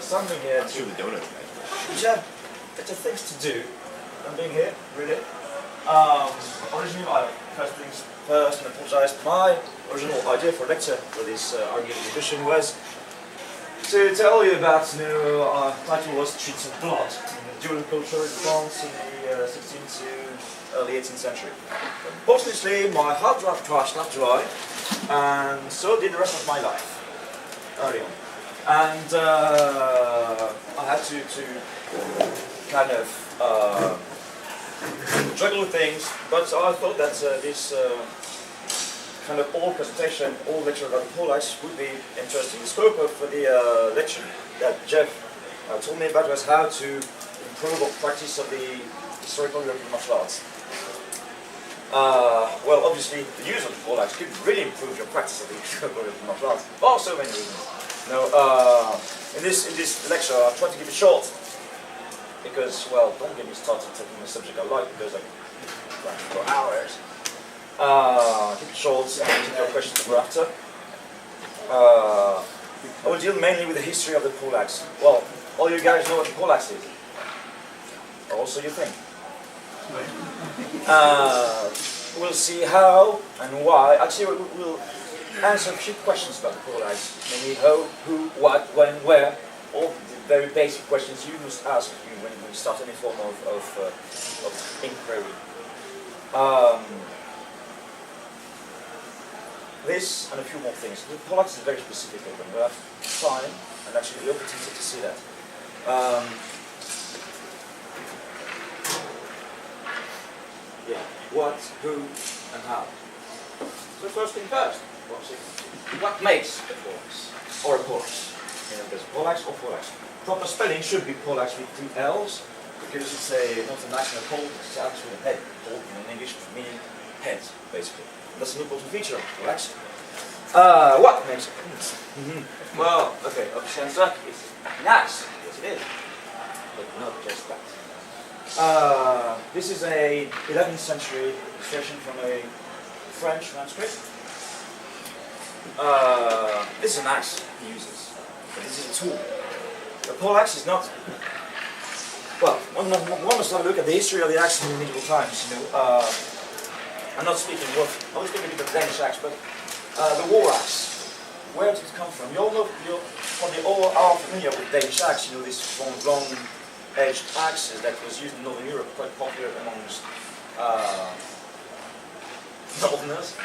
something here to... Sure, the donut. Which have better things to do than being here, really. Originally, first things first, and apologise, my original idea for a lecture for this argument exhibition was to tell you about, title was Streets of Blood, dual culture in France in the 16th to early 18th century. Unfortunately, my hard drive crashed not dry, and so did the rest of my life, early on. And I had to kind of juggle with things, but I thought that this kind of old presentation, old lecture about Pollaxe would be interesting. The scope of the lecture that Jeff told me about was how to improve our practice of the historical European martial arts. Well, obviously, the use of Pollaxe could really improve your practice of the historical European martial arts for so many reasons. In this lecture, I'll try to keep it short because, well, don't get me started taking a subject I like because I can rant for hours. Keep it short and take your questions for after. I will deal mainly with the history of the Pollaxe. Well, all you guys know what the Pollaxe is. Also, you think. We'll see how and why. Actually, we'll answer a few questions about the Pollaxe. Namely, how, who, what, when, where. All the very basic questions you must ask when you start any form of inquiry. This and a few more things. The Pollaxe is very specific program. We have time and actually the opportunity to see that. Yeah, what, who, and how. So first thing first, what makes a Pollaxe or a Pollaxe? There's Pollaxe or Pollaxe. Proper spelling should be Pollaxe with 2 L's because it's not a national code, it's actually a head. Called in English meaning head, basically. That's an important feature of Pollaxe. What makes it? Well, okay, obviously answer is nice. Yes, it is. But not just that. This is a 11th century illustration from a French manuscript. This is an axe he uses, but this is a tool. The Pollaxe is not. Well, one must have a look at the history of the axe in medieval times. I'm not speaking I was speaking a bit of Danish axe, but the war axe. Where did it come from? You all know, you probably all are familiar with Danish axe. This long-edged axes that was used in Northern Europe, quite popular amongst Northerners.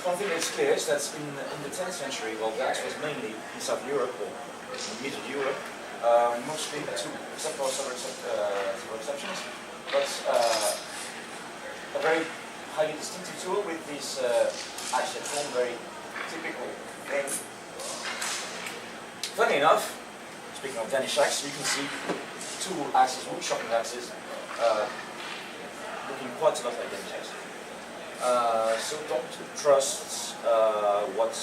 One thing that's clear is that in the 10th century, well, the axe was mainly in Southern Europe or in Middle Europe, mostly except for several exceptions, but a very highly distinctive tool with this axe that form very typical thing. Funny enough, speaking of Danish axe, you can see two axes, wood chopping axes, looking quite a lot like Danish axes. So don't trust what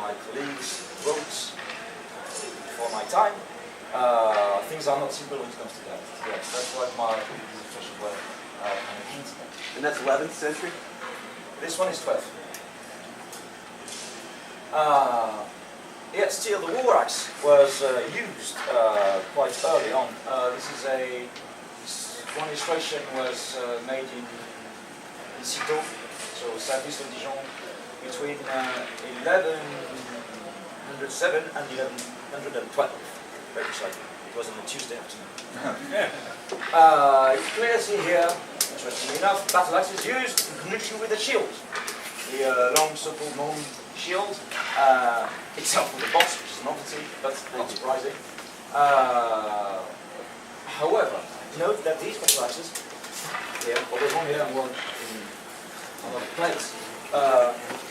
my colleagues wrote for my time. Things are not simple when it comes to that. Yes, that's what my illustrations were kind of hinting at. And that's 11th century? This one is 12th. Yet still the war axe was used quite early on. This one illustration was made in Citeaux, so southeast of Dijon, between 1107 and 1112, very precisely. It was on a Tuesday afternoon. You clearly see here, interestingly enough, battle axe is used in conjunction with the shield. The long so-called long shield, itself with a box, which is an novelty, but not surprising. However, note that these battle axes, here, well, there's one here and one in another place.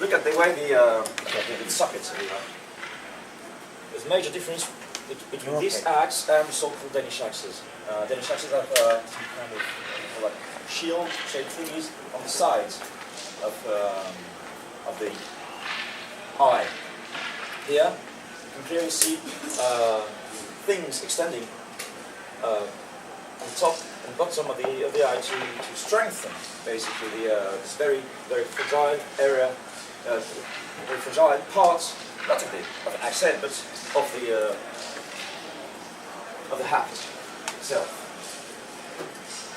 Look at the way the sockets are. There's a major difference between this axe and the so-called Danish axes. Danish axes have some kind of like shield-shaped thingies on the sides of the eye. Here, you can clearly see things extending on top and bottom of the eye to strengthen basically this very fragile area, very fragile part not of the axe head, but of the haft itself.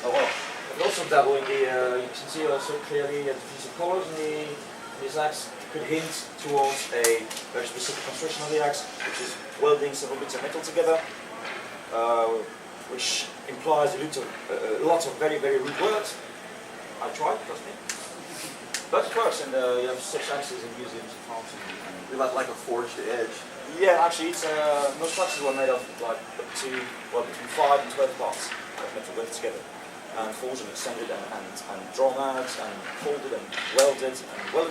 Oh well. But also double in the. You can see also clearly the difference of colors in this axe could hint towards a very specific construction of the axe, which is welding several bits of metal together, which implies a lot of very, very rude work. I tried, trust me. But it works, and you have such axes in museums in France. Like a forged edge. Yeah, actually, it's most axes were made of like up to between 5 and 12 parts of metal welded together, and forged and extended and drawn out and folded and welded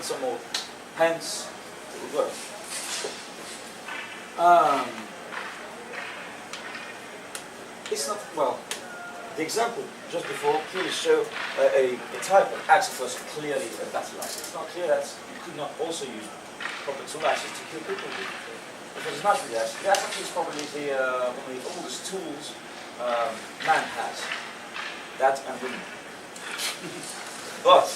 some more. Hence, it would work. It's not well. The example just before clearly showed a type of axe that was clearly a battle axe. It's not clear that you could not also use proper tool axes to kill people with. Because it's not really axe. The axe actually is probably one of the oldest tools man has. That and women. But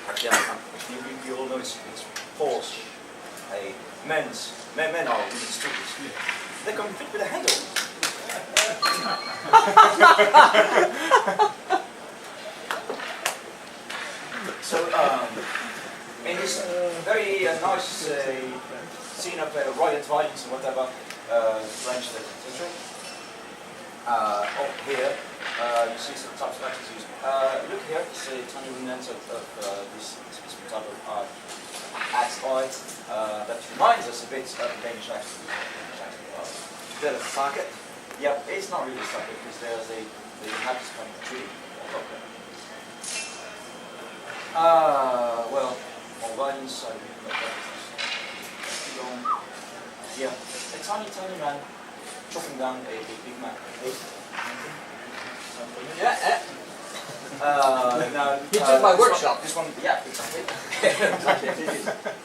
actually, you all know it's false. Men are women's tools. They come fit with a handle. So, in this very nice scene of riot violence and whatever, French 13th century, up here, you see some types of axes used. Look here, it's a tiny remnant of this specific type of axe art that reminds us a bit of the Danish axe. Is that a socket? Yeah, it's not really a socket because there's they have this kind of tree on top there. Well, on violence, I don't know yeah, a tiny man chopping down a big man. Yeah. Now, you took my workshop. This one, yeah, exactly. Exactly, it is.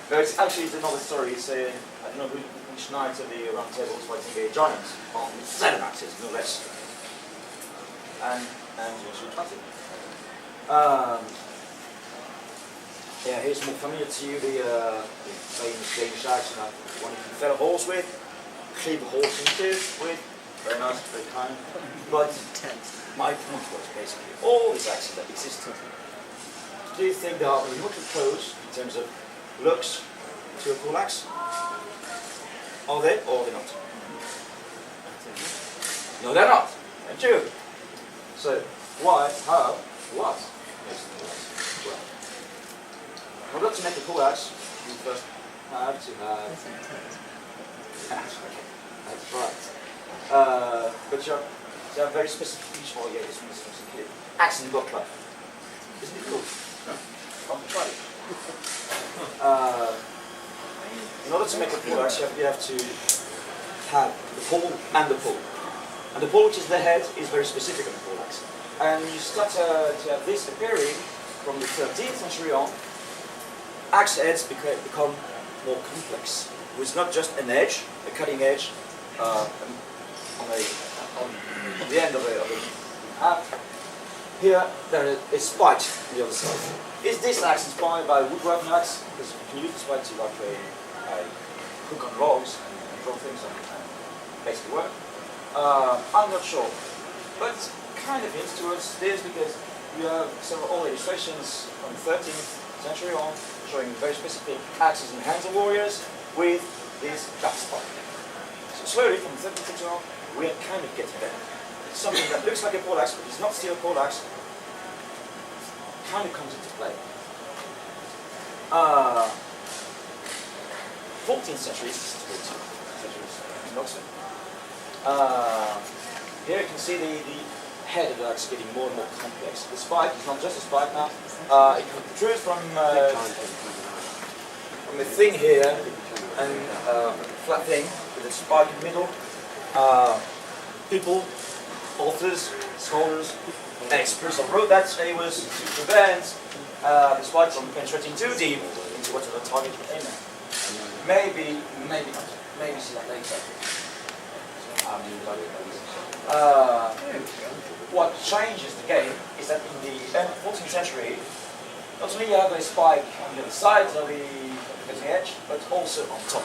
But it's actually another story. It's I don't know which knight of the Round Table was fighting a giant on 7 axes, no less. And you also cut it. Yeah, here's more familiar to you the famous Danish axe, one you can fell a horse with, cleave a horse in two with. Very nice, very kind. But my point was basically all these axes that exist. Do you think they are remotely close in terms of looks to a poleaxe? Are they or are they not? No, they're not. And two. So why, how, what makes the poleaxe? Well, in order to make a poleaxe, you first have to have. That's right. But you have very specific features. Oh yeah, this one is specific. Axe and buckler. Isn't it cool? I'll try it. In order to make a poleaxe, you have to have the pole and the pole. And the pole, which is the head, is very specific on the poleaxe. And you start to have this appearing from the 13th century on. Axe heads become more complex. It's not just an edge, a cutting edge, on the end of a haft. Here, there is a spike on the other side. Is this axe inspired by a woodworking axe? Because you can use the spike to like a hook on logs and draw things and basically work. I'm not sure, but kind of hints towards this because you have several old illustrations from the 13th century on showing very specific axes in the hands of warriors with this back spike. So slowly, from the 13th century on, we are kind of getting there. It's something that looks like a poleaxe, but it's not still a poleaxe. Kind of comes into play. 14th century, not so. Here you can see the head of the axe getting more and more complex. The spike is not just a spike now. It protrudes from a thing here and flat thing with a spike in the middle. People, authors, scholars, experts have wrote that it was to prevent the spike from penetrating too deep into whatever target you're aiming at. Maybe not. Maybe see that later. What changes the game is that in the end of the 14th century, Not only you have a spike on the other side of the cutting edge, but also on top.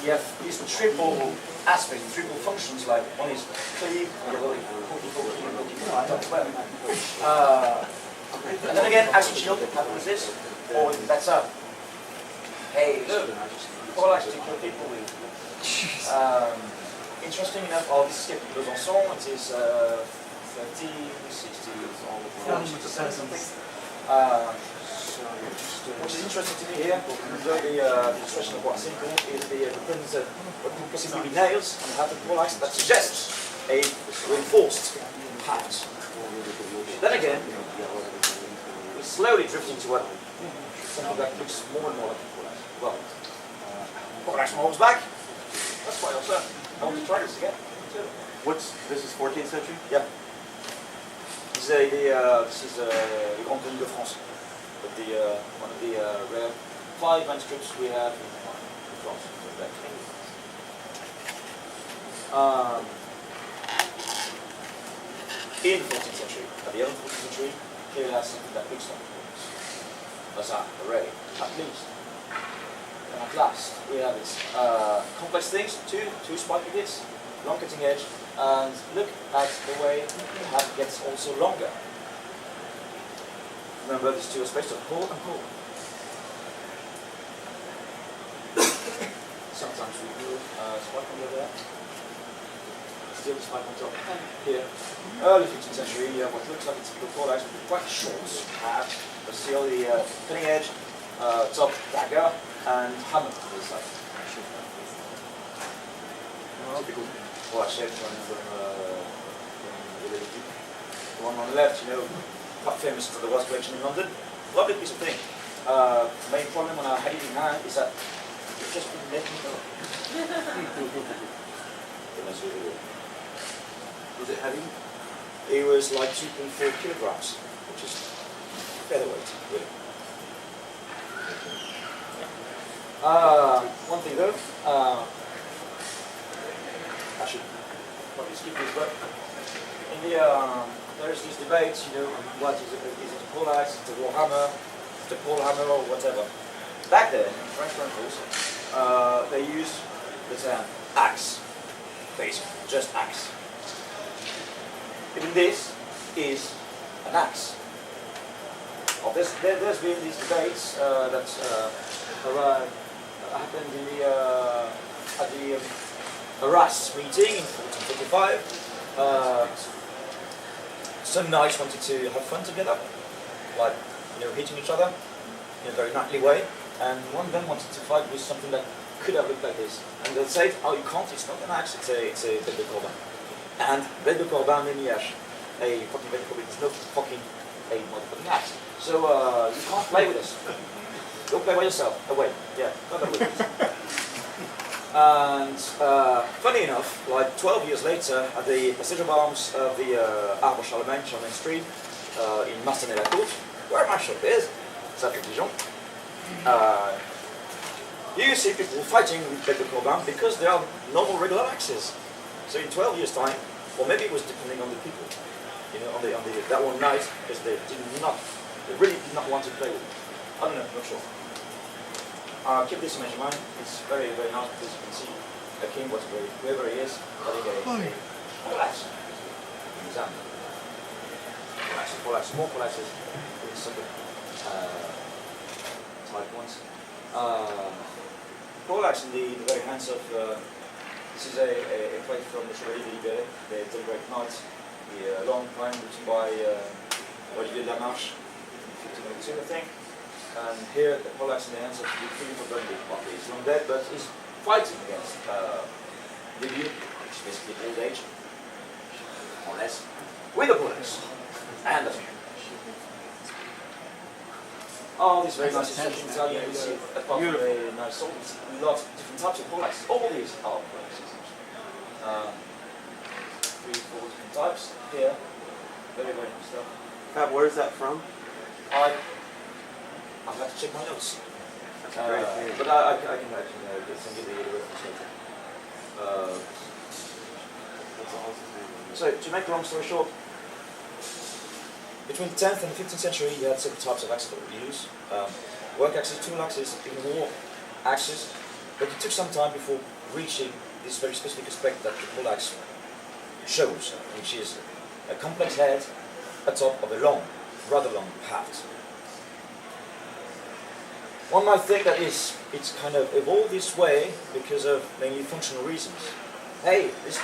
You have these triple aspects, triple functions, like one is cleave, the other is and then again, action shield happens this, or that's up. Hey, look, Pollaxe to kill people with. Interesting enough, all this escape goes on song, it is 30, 60, something. Which is interesting to me here, although the illustration of what Simple is the prints of what could possibly be nails and have the Pollaxe that suggests a reinforced patch. Then again, we slowly drift into what something that looks more and more like a Pollaxe. Well, Pollaxe holds back. That's quite awesome. I want to try this again too. This is 14th century? Yeah. This is the Grand Prix de France. But one of the rare 5 manuscripts we have in France. In the 14th century, at the end of the 14th century, here has something that looks like that's already, at least. And at last, we have it. Complex things, two spiky bits, long cutting edge, and look at the way the hat gets also longer. Remember, these two aspects of pull and pull. Sometimes we do spike on the other end. Still spike on top. And here, early 15th century, you have what looks like it's a Pollaxe, but quite short hat, but still the cutting edge, top dagger, and hammer to the side. Typical Pollaxe shape from the one on the left, you know, quite famous for the West collection in London. Lovely piece of thing. Main problem when I had it in hand is that it just didn't let me go. Was it heavy? It was like 2.4 kilograms, which is featherweight, really. One thing though, I should probably skip this, but in the there's these debates, you know, what is it a Pollaxe, is it a Warhammer, is it a Polehammer or whatever. Back then, in French rifles, they used the term axe, basically, just axe. Even this is an axe. Oh, there's been these debates that happened in at the Arras meeting in 1445. Some knights wanted to have fun together, like, you know, hitting each other in a very knightly way, and one of them wanted to fight with something that could have looked like this. And they'll say, oh, you can't, it's not an axe, it's a bête de corbin. And bête de corbin in Liège, a fucking bête de corbin, it's not fucking a motherfucking axe. So you can't play with this. Go play by yourself. Away. Yeah, not that way. And funny enough, like 12 years later, at the Passage of Arms of the Arbre Charlemagne Street, in Marcenay-la-Courte, where my shop is, south of Dijon, you see people fighting with bête de corbin because they are normal regular axes. So in 12 years' time, or maybe it was depending on the people, you know, on the that one night, because they really did not want to play with it. I don't know, not sure. Keep this image in mind. It's very, very nice because you can see a king, whoever he is, having a Pollaxe. Example. Pollaxe, more Pollaxes with some type ones. Pollaxe in the very hands of. This is a plate from the Chivalry de the Great Knight, the long poem written by Olivier de la Marche in 1502, I think. And here, the Pollaxe in the hands of the King of Burgundy. He's long dead, but he's fighting against Libya, which is basically old age, more or less, with the Pollaxe. And all these very nice instructions tell you see apart from a nice sword, lots of different types of Pollaxe. All these are Pollaxes. 3, 4 different types here. Very, very nice stuff. Fab, where is that from? I'll have to check my notes. That's a great thing. But I can actually send you the reference later. That's awesome. So, to make a long story short, between the 10th and the 15th century, you had several types of axes that were used. Work axes, tool axes, even more axes. But it took some time before reaching this very specific aspect that the poleaxe shows, which is a complex head atop of a long, rather long haft. One might think that it's kind of evolved this way because of mainly functional reasons. Hey, this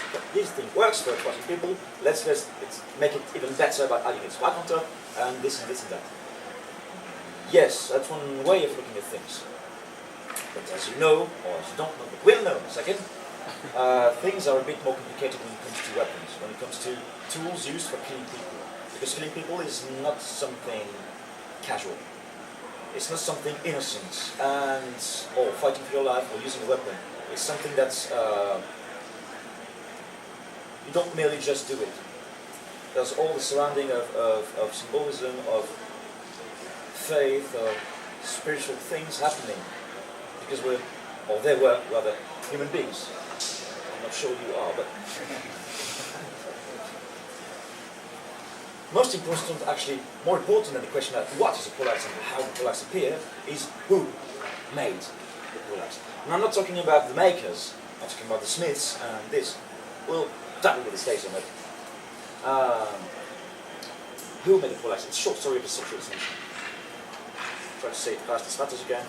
thing works for trusting people, let's make it even better by adding a spike on top, and this and that. Yes, that's one way of looking at things. But as you know, or as you don't know, but will know in a second, things are a bit more complicated when it comes to weapons, when it comes to tools used for killing people. Because killing people is not something casual. It's not something innocent or fighting for your life or using a weapon. It's something that's you don't merely just do it. There's all the surrounding of symbolism, of faith, of spiritual things happening. Because they were rather human beings. I'm not sure you are, but most important, actually, more important than the question of what is a poleaxe and how the poleaxe appear, is who made the poleaxe. And I'm not talking about the makers, I'm talking about the smiths and this. Well, that will be the case on it. Who made the poleaxe? It's a short story of a social distinction. Try to say it fast as fast as you can.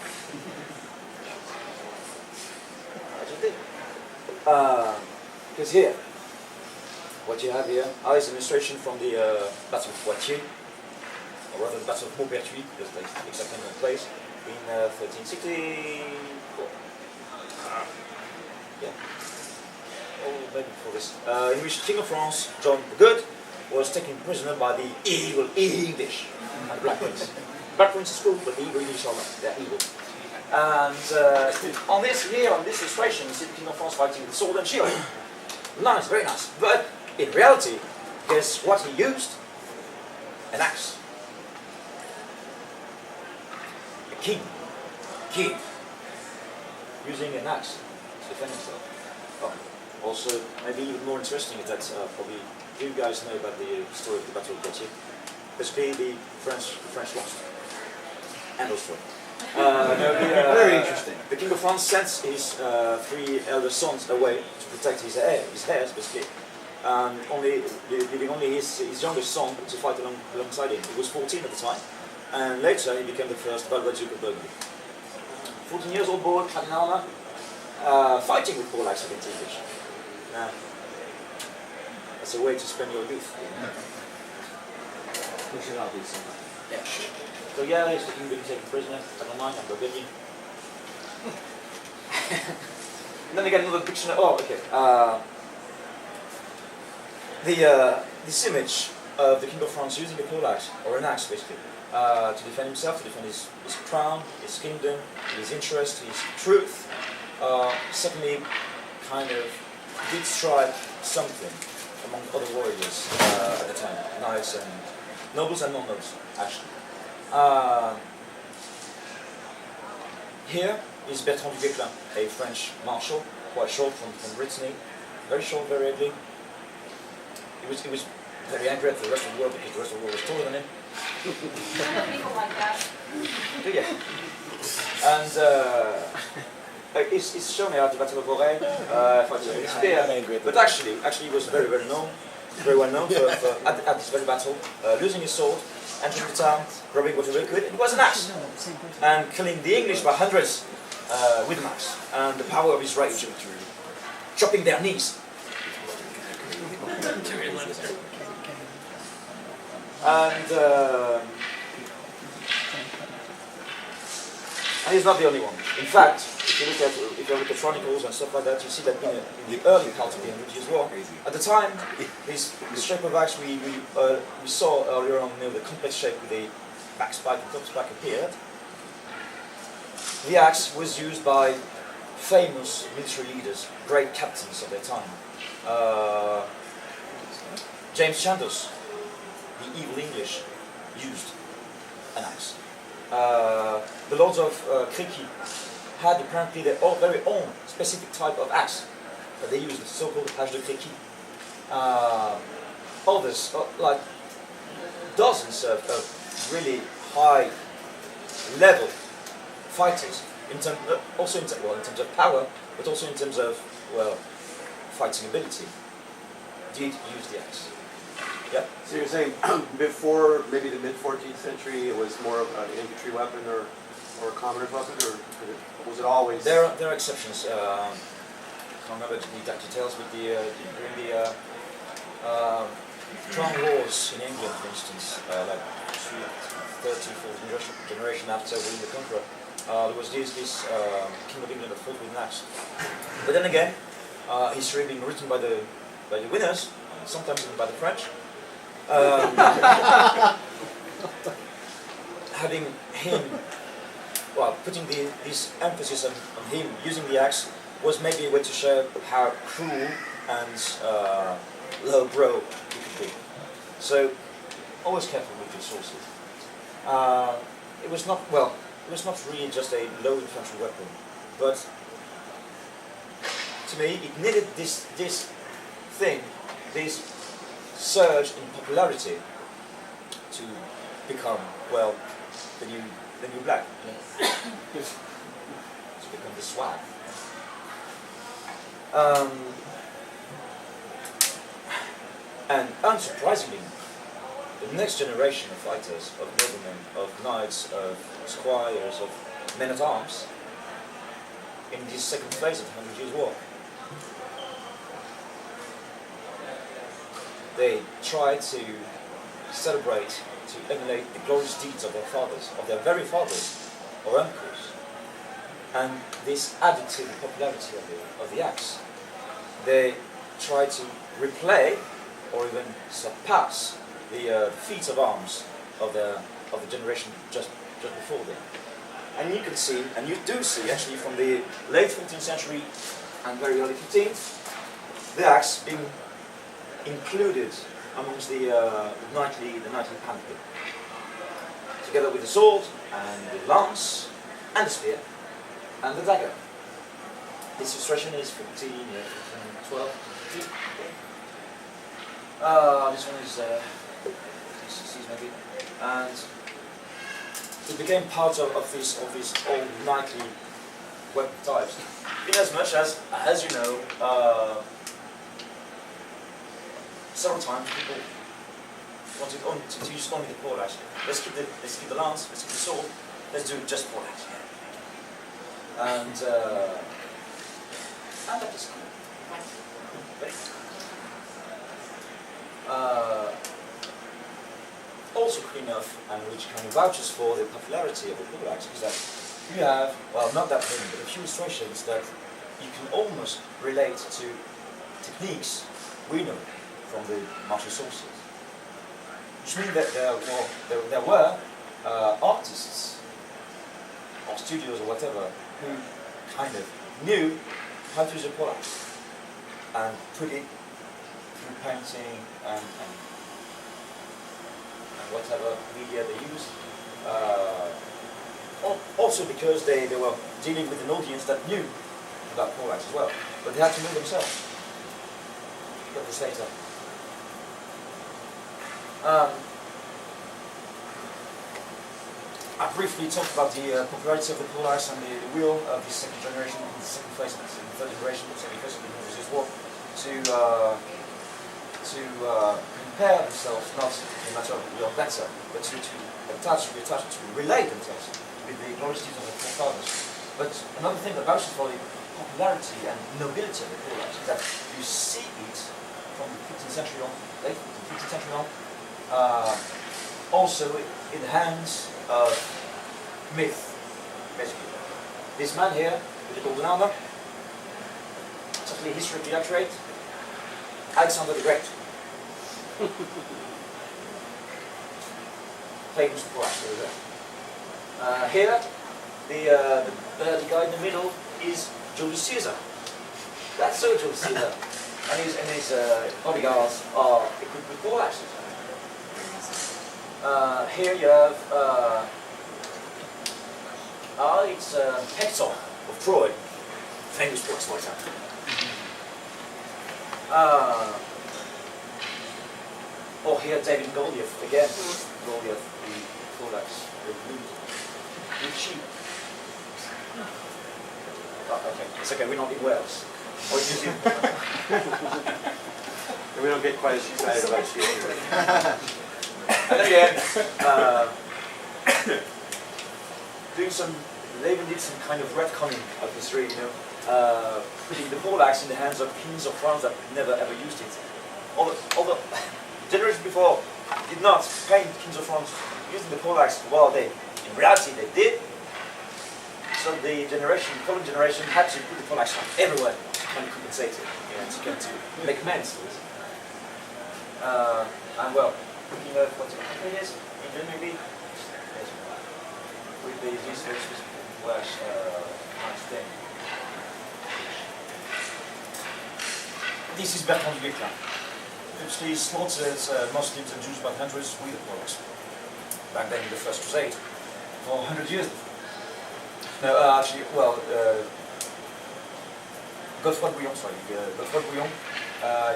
I just did. Because here, what you have here is an illustration from the Battle of Poitiers, or rather the Battle of Maupertuis, because that's exactly in place, in 1364. Yeah. Oh, maybe before this. In which King of France, John the Good, was taken prisoner by the evil English and the Black Prince. Black Prince is cool, but the evil English are not. They're evil. And on this illustration, you see the King of France fighting with sword and shield. Nice, very nice. But in reality, guess what he used? An axe. A king. Using an axe to defend himself. Oh, also, maybe even more interesting is that probably you guys know about the story of the Battle of Poitiers. Basically, the French lost. End of story. Very interesting. The King of France sent his 3 elder sons away to protect his heirs, basically. Leaving only his youngest son to fight alongside him. He was 14 at the time, and later he became the first Valois Duke of Burgundy. 14 years old boy, clad in armor, fighting with poleaxe against the English. That's a way to spend your youth. We should all do something. Yeah. So yeah, he's being taken prisoner. I don't mind, I'm Burgundian. And then we get another picture. Oh, okay. This image of the King of France using a poleaxe, or an axe basically, to defend himself, to defend his crown, his kingdom, his interest, his truth, certainly kind of did strike something among other warriors at the time, knights and nobles and non-nobles, actually. Here is Bertrand du Guesclin, a French marshal, quite short from Brittany, very short, very ugly. He was very angry at the rest of the world because the rest of the world was taller than him. People like that. Yeah. And it's shown here at the Battle of Auray, fighting with a spear. But actually he was very well known for at this very battle, losing his sword, entering the town, grabbing whatever he could. It was an axe, and killing the English by hundreds with an axe, and the power of his rage, chopping their knees. And he's not the only one. In fact, if you look at chronicles and stuff like that, you see that in the early part of the 100 Years' War, at the time, this shape of axe we saw earlier on, the complex shape with the back spike and top spike appeared. The axe was used by famous military leaders, great captains of their time. James Chandos, the evil English, used an axe. The lords of Créqui had apparently their very own specific type of axe that they used, the so-called hache de Créqui. Others, like dozens of really high level fighters, in terms of power, but also in terms of, well, fighting ability, did use the axe. Yeah? So you're saying before maybe the mid-14th century it was more of an infantry weapon or a commoner's weapon, or was it always? There are exceptions. I can't remember the exact details, but during the Crown Wars in England, for instance, like 30th, 4th generation after William the Conqueror, there was this King of England that fought with an axe. But then again, history being written by the winners, sometimes even by the French, having him, well, putting this emphasis on him using the axe was maybe a way to show how cruel and lowbrow he could be. So, always careful with your sources. It was not really just a low infantry weapon, but to me it needed this surge in popularity to become, well, the new black, you know? To become the swag. And unsurprisingly, the next generation of fighters, of noblemen, of knights, of squires, of men-at-arms, in this second phase of the 100 Years' War, they tried to celebrate, to emulate the glorious deeds of their fathers, of their very fathers or uncles. And this added to the popularity of the axe. They tried to replay or even surpass the feats of arms of the generation just before them. And you can see, and you do see actually from the late 15th century and very early 15th, the axe being included amongst the knightly panoply, together with the sword and the lance and the spear and the dagger. This illustration is 1512. This one is 60s maybe, and it became part of these old knightly weapon types. In as much as you know, several times people wanted to use only the poleaxe. Let's keep the lance, let's keep the sword, let's do just poleaxe. And that is cool. Also cool enough, and which kind of vouches for the popularity of the poleaxe, is that you have, well, not that many, but a few illustrations that you can almost relate to techniques we know from the martial sources. Which means that there were artists or studios or whatever who kind of knew how to use a poleaxe and put it through painting and whatever media they used. Also because they were dealing with an audience that knew about poleaxe as well, but they had to know themselves. Get this later. I briefly talked about the popularity of the poleaxe and the wheel of the second generation, the second phase, and the third generation, the second phase of the Resist War, to compare themselves, not in a matter of we are better, but to relate themselves with the glorious deeds of the forefathers. But another thing that vouches for the popularity and nobility of the poleaxe is that you see it from the 15th century on, late 15th century on, also in the hands of myth, basically. This man here, with the golden armor, totally historically accurate, Alexander the Great. Famous poleaxe over there. Here, the guy in the middle is Julius Caesar. That's so Julius Caesar. And his bodyguards are equipped with poleaxes. Here you have it's Hector of Troy, famous poleaxe fighter. Or here, David Goliath again. Goliath, the Pollaxe, the sheep. Oh, okay, it's okay. We're not in Wales or in New Zealand. And we don't get quite as excited about sheep. And then again, doing some, they even did some kind of retconning of history, you know, putting the Pollaxe in the hands of kings of France that never ever used it. Although generations before did not paint kings of France using the Pollaxe, well, in reality they did. So the following generation had to put the Pollaxe on everywhere to kind of compensate it, you know, to make amends. And well, you know what the company is, in Germany, with the use of Welsh thing. This is Bertrand Duguay. He slaughtered Muslims and Jews by hundreds with the Pollaxe. Back then in the First Crusade, for 100 years. No, actually, well, Godefroy Bouillon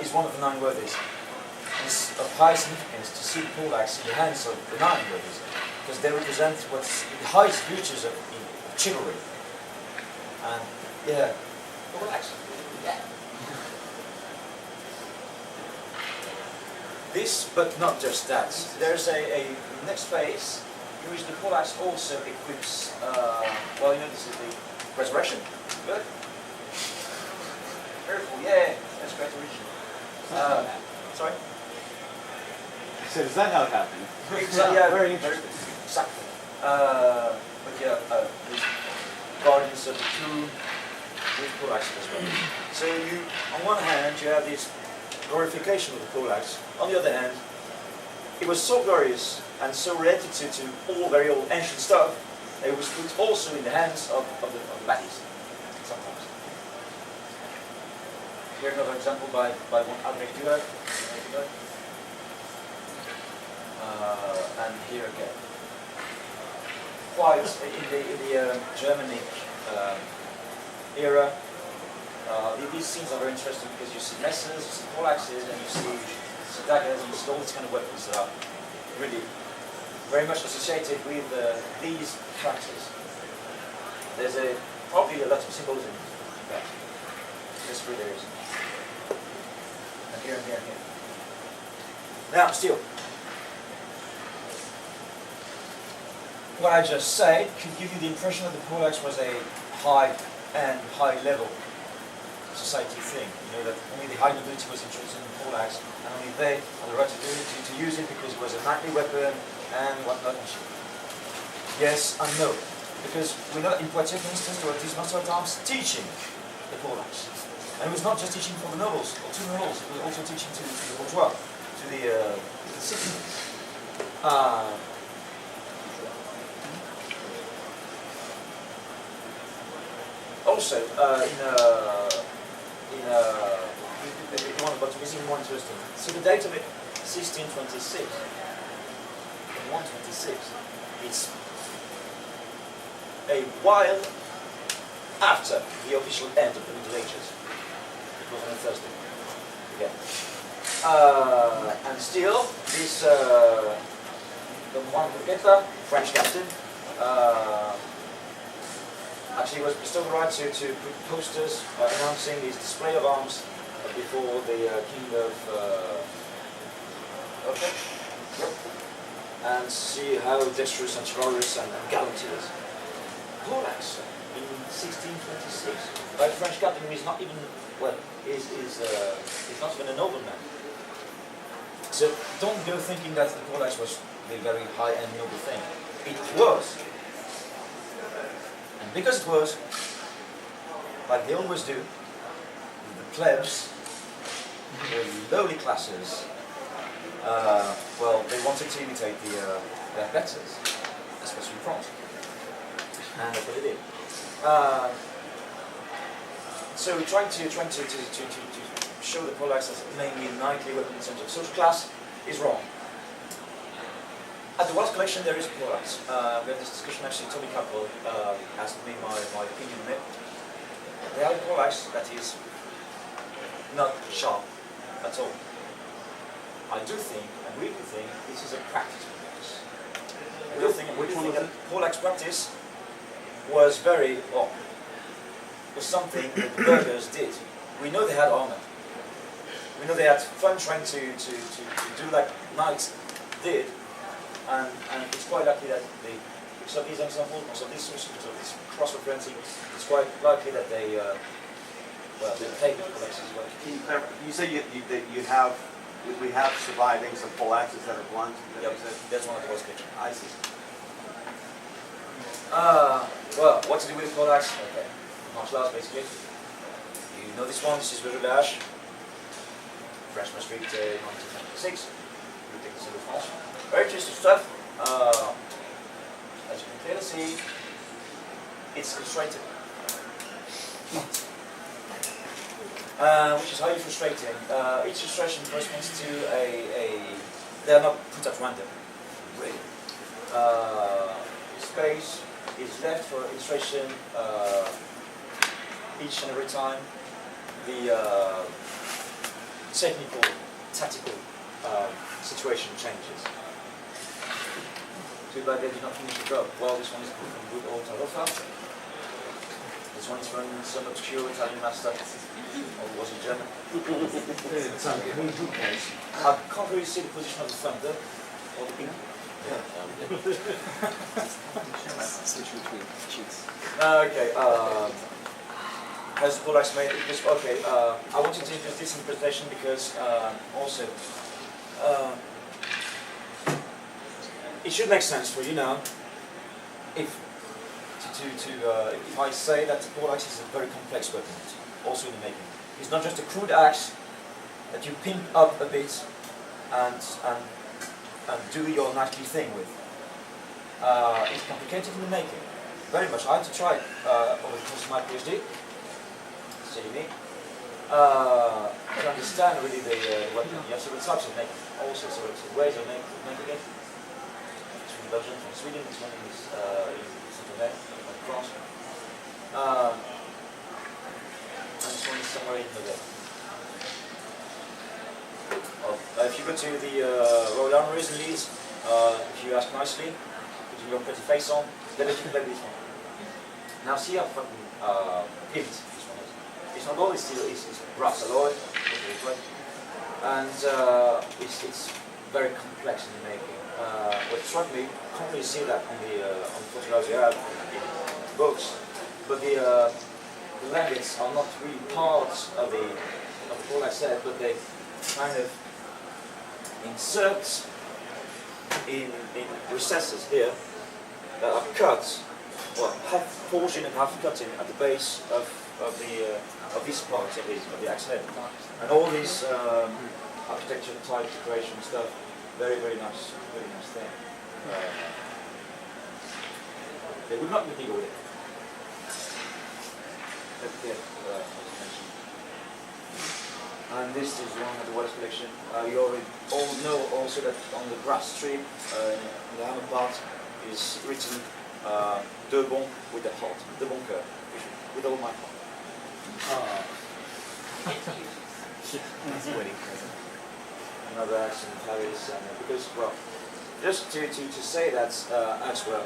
is one of the 9 worthies. It's of high significance to see the Pollaxe in the hands of the 9 worthies, because they represent what's the highest virtues of chivalry. And yeah, Pollaxe. Yeah. This, but not just that. There's a next phase in which the Pollaxe also equips, well, you know, this is the resurrection. Good. Very cool, yeah, that's great original. Sorry? So is that how it happened? Yeah, very interesting. Exactly. But yeah, these guardians of the tomb with Pollaxe as well. So you, on one hand, you have this glorification of the Pollaxe. On the other hand, it was so glorious and so related to all very old ancient stuff, it was put also in the hands of the baddies, sometimes. Here's another example by one Albrecht Dürer. And here again. Quite in the Germanic era, these scenes are very interesting because you see messes, you see Pollaxes, and you see daggers, and you see all these kind of weapons that are really very much associated with these characters. There's probably a lot of symbolism in that. Yes, really there is. And here, and here, and here. Now, still, what I just said could give you the impression that the Pollaxe was a high-end, high-level society thing. You know, that only the high nobility was interested in the Pollaxe, and only they had the right to use it because it was a knightly weapon and whatnot. Yes and no. Because we know in Poitiers, for instance, there were these master at arms teaching the Pollaxe. And it was not just teaching for the nobles, or to the nobles, it was also teaching to the bourgeois, to the citizens. Also, but is even more interesting. So the date of it, 1626. 126. It's a while after the official end of the Middle Ages. It was on a Thursday. Yeah. And still, this the one Guetta, French captain, actually was bestowed the right to put posters announcing his display of arms before the king of okay, yep, and see how dexterous and chivalrous and gallant he is. Pollaxe in 1626 by a French captain who is not even is not even a nobleman. So don't go thinking that the Pollaxe was a very high and noble thing. It was. And because it was, like they always do, the plebs, the lowly classes, well, they wanted to imitate their betters, especially in France. And that's what they did. So trying to show the Pollaxe as mainly a knightly weapon in terms of social class is wrong. At the Welsh collection there is a Pollaxe. We had this discussion actually, Toby Capel asked me my opinion on it. They have a Pollaxe that is not sharp at all. I do think, and really think, this is a practice for us. I do think, that Pollaxe practice was very, was something that the burghers did. We know they had honor. We know they had fun trying to do like knights did, and it's quite likely that they, because of these examples, because of these sources, because of this cross-referencing, it's quite likely that they, they played with Pollaxe as well. Can you clarify? You say we have surviving some Pollaxes that are blunt. Yep, that's one of the most pictures. I see. Well, what to do with Pollaxe? Okay, martial arts basically. You know this one, this is River Dash. Freshman Street, 1996. You take this in France. Very interesting stuff. As you can clearly see, it's illustrated. Which is highly frustrating. Each illustration corresponds to they are not put at random, really. Space is left for illustration each and every time the technical, tactical situation changes. Too bad they did not finish the job. Well, this one is from good old Tarofa. This one is from some obscure Italian master. Or was it German? I can't really see the position of the thunder or the pink. Switch between cheeks. Okay. Has Pollaxe made it? Okay. I wanted to introduce this in the presentation because also it should make sense for you now if I say that Pollaxe is a very complex weapon, also in the making. It's not just a crude axe that you pimp up a bit and do your knightly thing with. It's complicated in the making, very much. I had to try it over the course of my PhD, silly me, to understand really the weapon. You have several types of making, also several ways of making it. It's from Belgium, from Sweden, this one is in France. And this one is somewhere in the way. If you go to the Royal Armories in Leeds, if you ask nicely, putting your pretty face on, they let you play this one. Now see how fucking pimped this one is. It's not gold, it's still it's brass alloy, and it's very complex in the making. What struck me, can't really see that on the photographs you have in books, but the languages are not really parts of all I said, but they kind of insert in recesses here that are cut, well, half portion and half cut in at the base of these parts of the axe head, and all these architecture type decoration stuff. Very nice thing. They would not be legal with it. And this is one of the Wallace collection. You already all know also that on the brass strip, in the hammer part, is written de bon with the heart, de bon cœur, with all my heart. That's wedding present. Another axe in Paris, because, well, just to say that axe were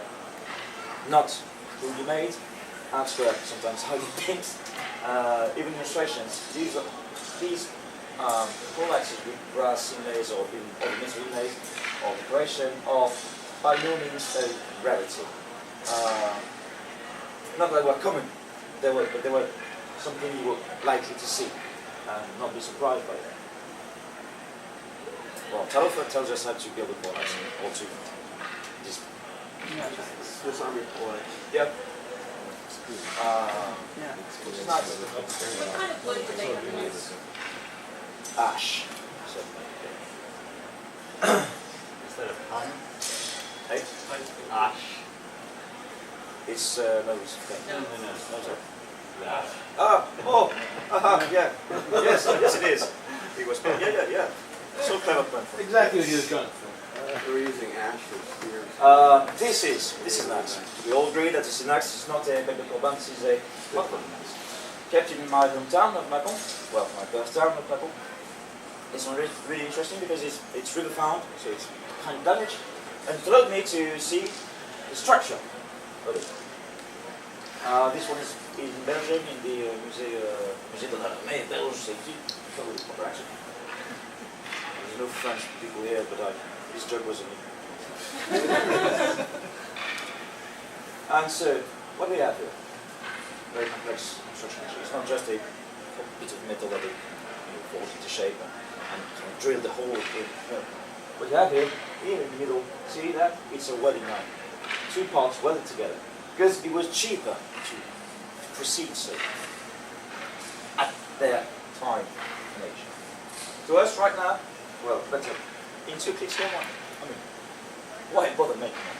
not crudely made, axe were sometimes highly painted, even illustrations. These Pollaxes with brass inlays or metal inlays or decoration are by no means a rarity. Not that they were common, but they were something you were likely to see and not be surprised by them. Well, Tarofa tells us how to build a Pollaxe or to just Swiss Army Pollaxe. Yep. Yeah. Which is nice. What kind of wood do they use? Ash. Instead of palm? Hey? Ash. It's no, it's No. no, sorry. Ash. Yeah. Yes, it is. It was yeah. So clever plan. Exactly what he was going for. They were using ash for spears. This is an axe. We all agree that this is an axe. It's not a biblical band. This is a modern axe. Kept in my hometown of Macon. Well, my birth town of Macon. It's not really interesting because it's river found, so it's kind of damaged. And it allowed me to see the structure of it. This one is in Belgium, in the Musée de l'Armée Belge, c'est probably proper accent. There's no French people here, but this joke was on me. And so, what do we have here? Very complex construction. It's not just a bit of metal that they falls into shape and kind of drill the hole in. What you have here in the middle, see that? It's a welding line. Two parts welded together. Because it was cheaper to proceed so at their time and age. To us right now, well, better. In 2 clicks, here, one. I mean, why bother making one?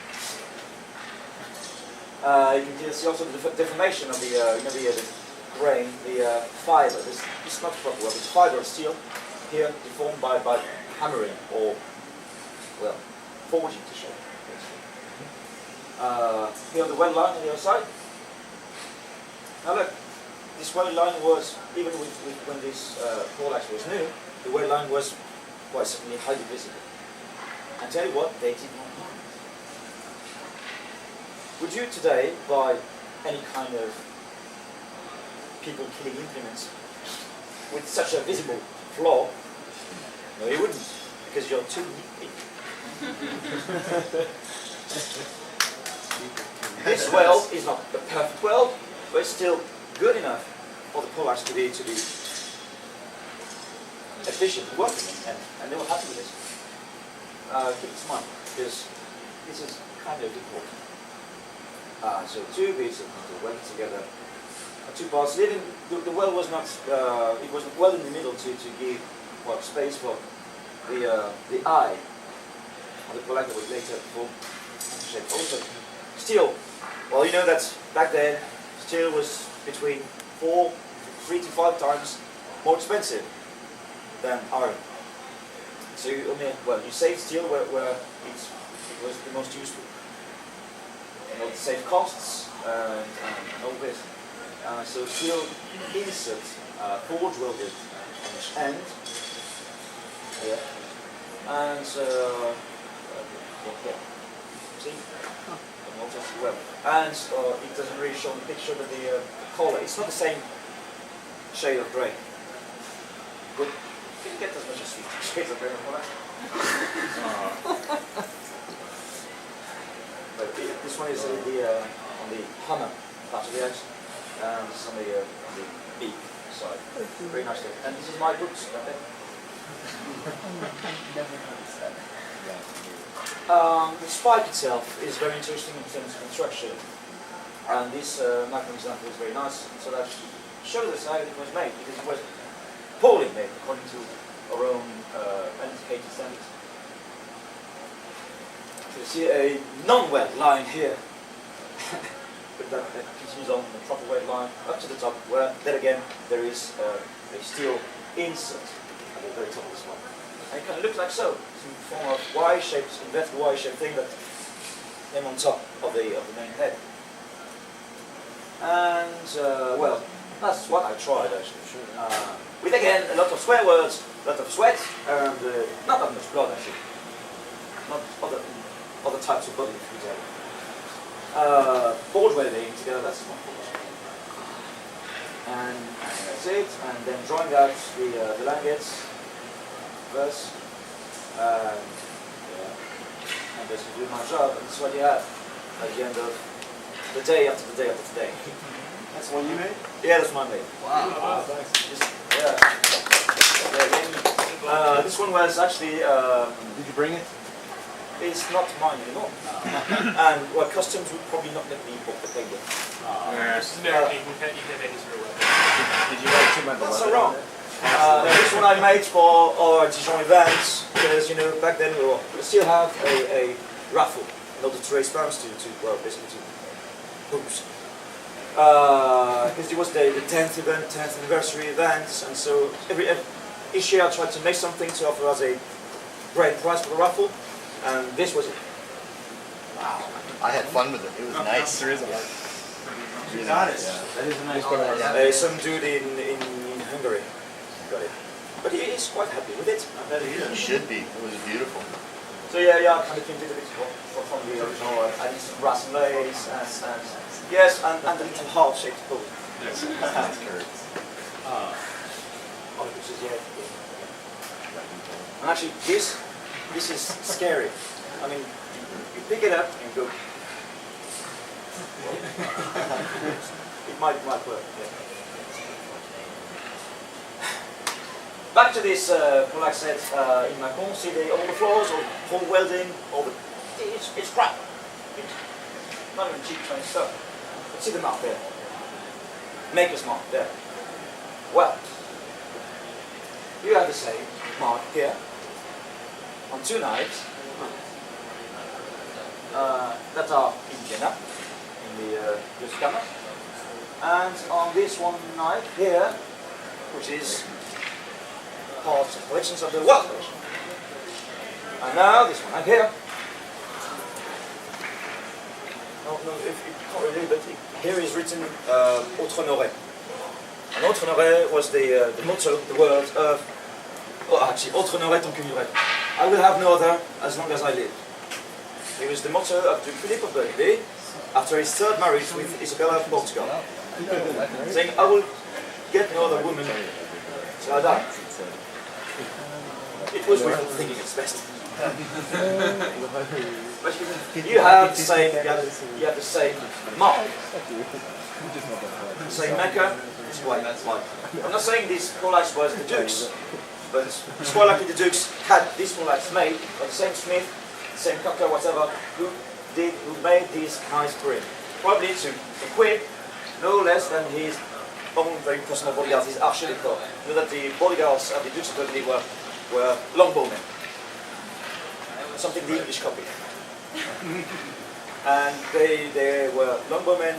You can see also the deformation of the, the grain, the fiber. This is not proper weld. It's fiber of steel here deformed by hammering or, well, forging to shape. Here on the weld line on the other side. Now look, this weld line was, even when this Pollaxe was new, the weld line was quite simply highly visible. And tell you what, they did not mind. Would you today buy any kind of people killing implements with such a visible flaw? No, you wouldn't, because you're too nitpicky. This weld is not the perfect weld, but it's still good enough for the Pollaxe to be efficient working, and they were happy with this. Keep it in mind, because this is kind of important. So 2 bits of metal welded together, 2 parts. The weld was not, it was well in the middle to give space for the eye of the Pollaxe that was later formed into shape. Also, steel. Well, you know that back then, steel was between 3 to 5 times more expensive than iron. So you save steel where it was the most useful. You know, to save costs and all this. So steel insert, forge welded on each end. Yeah. And see? Well, and it doesn't really show in the picture that the color, it's not the same shade of grey. Good. You can get as much as 50 shades of grey on that. But this one is on the hammer part of the edge, and this is on the beak side. Very nicely. And this is my boots. Okay? Never noticed that. The spike itself is very interesting in terms of construction, and this Magnum example is very nice, so that shows us how it was made, because it was poorly made according to our own indicated standards. So you see a non-weld line here, but that continues on the proper weld line up to the top, where then again there is a steel insert at the very top of this one. And it kind of looks like so. It's in the form of Y-shaped, inverted Y-shaped thing that came on top of the main head. And, well, that's what I tried actually. With again, a lot of swear words, a lot of sweat, and not that much blood actually. Not other types of body fluid. Forge welding together, that's not forge. And that's it, and then drawing out the languettes. First, and basically do my job, and that's what you have at the end of the day after the day after the day. That's the one you made? Yeah, that's mine made. Wow. This one was actually, Did you bring it? it's not mine anymore. And well, customs would probably not let me book the thing with. No, you can have any sort of weapon. Did you write too much? That's so wrong. This one I made for our Dijon events, because back then we still have a raffle in order to raise funds to basically to booze. Because it was the 10th event, 10th anniversary event, and so each year I tried to make something to offer as a great prize for the raffle, and this was it. Wow. I had fun with it. It was nice. There is a lot. You got it. That is a nice one. Some dude in Hungary got it. But he is quite happy with it. I bet he It is. should be. It was beautiful. So yeah, I kind of came a little bit from the original. I did some brass inlays and yes, and the little heart-shaped book. Yes. Oh, which is yeah. And actually, this is scary. I mean, you pick it up and go. It might work. Yeah. Back to this Pollaxe set in Macon. See all the flaws, all the welding, all the it's crap. It's not even cheap Chinese stuff. But see the mark there. Maker's mark there. Well, you have the same mark here on two knives that are in Vienna, in the camera, and on this one knife here, which is part of collections of the world collection. And now this one knife here. No, if you can't really, but here is written Autre Honoré. And Autre Honoré was the motto, the word of, well actually, Autre Honoré tant que vivrai. I will have no other as long as I live. It was the motto of Duke Philip of Burgundy after his third marriage with Isabella of Portugal, saying, I will get no other woman till I die. It was wishful thinking at its best. But you have the same mark. The same maker, it's white. I'm not saying this Pollaxe was the Duke's, but it's quite likely the Dukes had this Pollaxe made by the same smith, same cocker, whatever, who made these knives for him. Probably to equip no less than his own very personal bodyguards, his archelico. You know that the bodyguards of the Dukes of Burgundy were longbowmen. Something the English copied. And they were longbowmen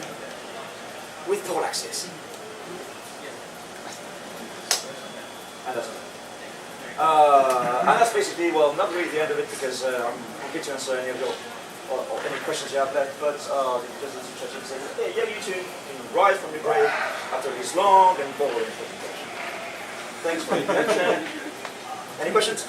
with Pollaxes. And that's basically, well, not really the end of it because I'm happy to answer any of your or any questions you have left, but because it's interesting to say, hey, yeah, you two can rise from the grave after this long and boring presentation. Thanks for your attention. Any questions?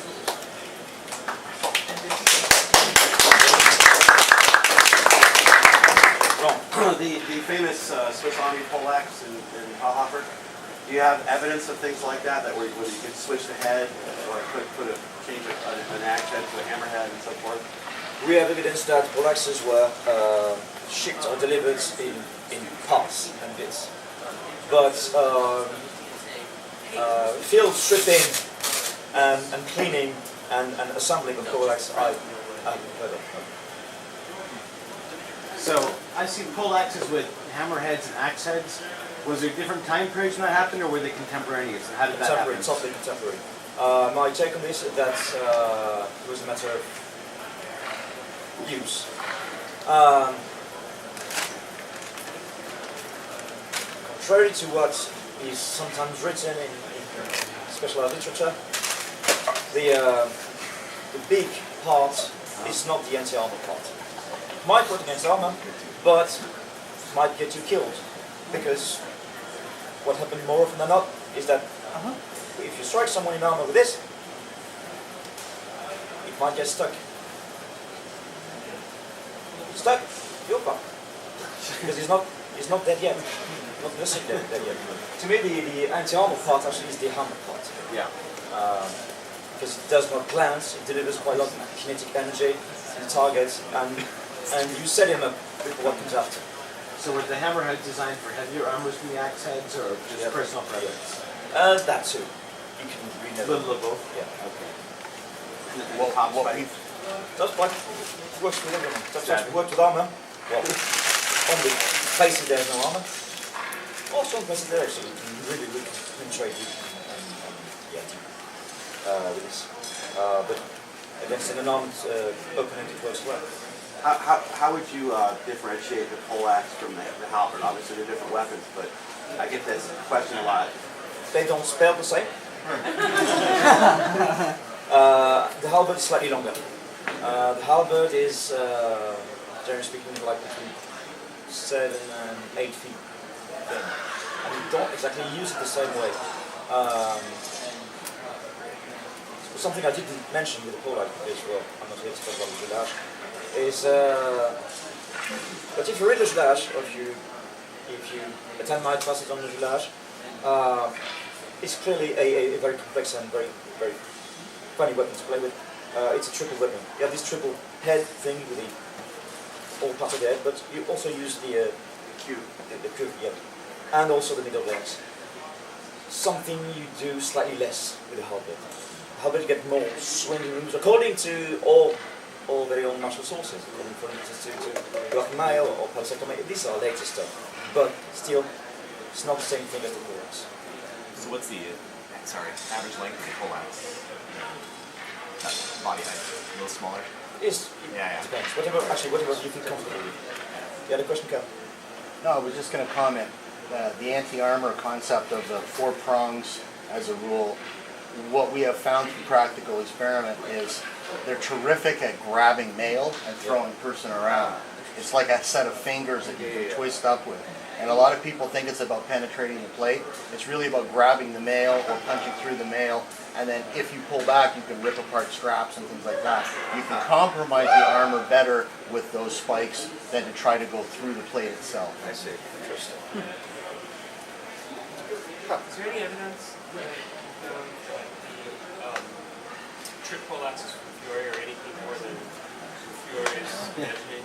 The famous Swiss Army Pollaxe in Hallhofer, do you have evidence of things like that, where you could switch the head or change an axe head to a hammerhead and so forth? We have evidence that Pollaxes were shipped or delivered in parts and bits. But field stripping and cleaning and assembling of Pollaxe, I haven't heard of. So I see Pollaxes with hammerheads and axe heads. Was there different time periods when that happened, or were they contemporaneous? How did that happen? Totally contemporary. My take on this is that it was a matter of use. Contrary to what is sometimes written in specialized literature, the big part is not the anti-armor part. Might work against armor, but might get you killed. Because what happened more often than not is that if you strike someone in armor with this, it might get stuck. Stuck, you're fucked. Because he's not dead yet. Not necessarily dead yet. To me, the anti-armor part actually is the hammer part. Yeah. Because it does not glance, it delivers quite a lot of kinetic energy to the target, and you set him up before what comes after. So were the hammerheads designed for heavier armors than the axe heads, or just personal preference? That too. You can read A little of both? Yeah. Okay. That's fine. It works with everyone. That's just worked with armor. Well, on the places there's no armor. Also on places there, so you can really penetrate deep with this. But against an unarmed opponent, it works well. How would you differentiate the Pollaxe from the halberd? Obviously, they're different weapons, but I get this question a lot. They don't spell the same. The halberd is slightly longer. The halberd is, generally speaking, like between 7 and 8 feet thin. And you don't exactly use it the same way. something I didn't mention with the Pollaxe is, well, I'm not here to talk about the Gilage, is but if you read the Gilage, or if you attend my classes on the Gilage, it's clearly a very complex and very funny weapon to play with. It's a triple weapon. You have this triple head thing with all parts of the head, but you also use the cube, yeah, and also the middle legs. Something you do slightly less with the halberd. Halberd you get more swinging moves according to all very own martial sources, according for instance to Block Mail or Pollaxe. These are latest stuff, but still, it's not the same thing as the Pollaxe. So what's the, average length of the Pollaxe? Body height, a little smaller? It Yeah. depends. Whatever you feel comfortable with. Yeah, the question comes. No, I was just going to comment. The anti-armor concept of the 4 prongs as a rule, what we have found through practical experiment is they're terrific at grabbing mail and throwing person around. It's like a set of fingers that you can twist up with. And a lot of people think it's about penetrating the plate. It's really about grabbing the mail or punching through the mail, and then if you pull back, you can rip apart straps and things like that. You can compromise the armor better with those spikes than to try to go through the plate itself. I see. Interesting. Is there any evidence that the trick Pollaxes from Fury are anything more than Fury's imagining?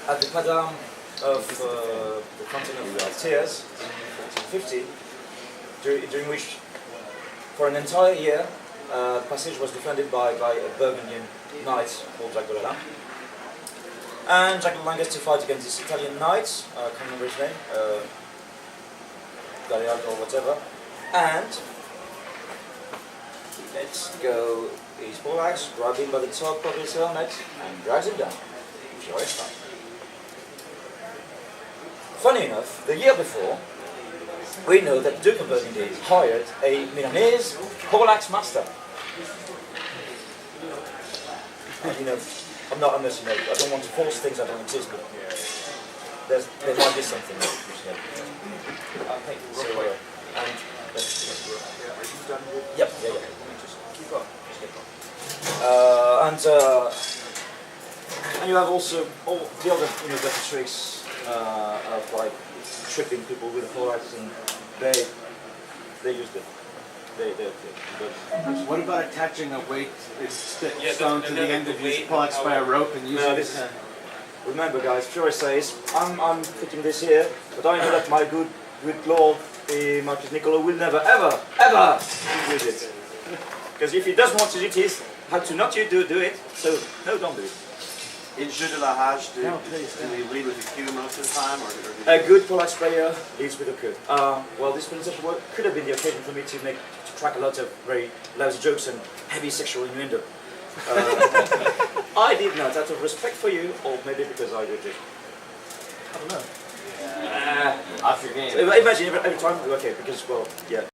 At the Padam of the continent of Tears in 1450, during which, for an entire year, the passage was defended by a Burgundian knight called Jacques de Lalande. And Jacques de Lalande gets to fight against this Italian knight, I can't remember his name, Galeardo or whatever, and let's go his Pollaxe, grab him by the top of his helmet, and drags him down. Sure, it's fine. Funny enough, the year before, we know that the Duke of Burgundy hired a Milanese Pollaxe master. And, you know, I'm not a mercenary. I don't want to force things that don't exist, but there might be something. So, and yep, yeah. Just keep on. And you have also all the other, better tricks of like tripping people with a Pollaxe, and they used it. They What about attaching a weight stone that's to the end of another his weight Pollaxe by a rope and using this it? remember, guys, Fury says, I'm putting this here, but I know that my good lord, Marcus Niccolo, will never, ever use it. Because if he doesn't want to do it, how to not do it, so no, don't do it. In Jeu de la Rage, do we lead with a Q most of the time? Or A good Pollaxe player leads with a coup. Well, this presentation could have been the occasion for me to crack a lot of very lousy jokes and heavy sexual innuendo. I did not, out of respect for you, or maybe because I did it. I don't know. Off your game. So imagine every time, okay, because, well, yeah,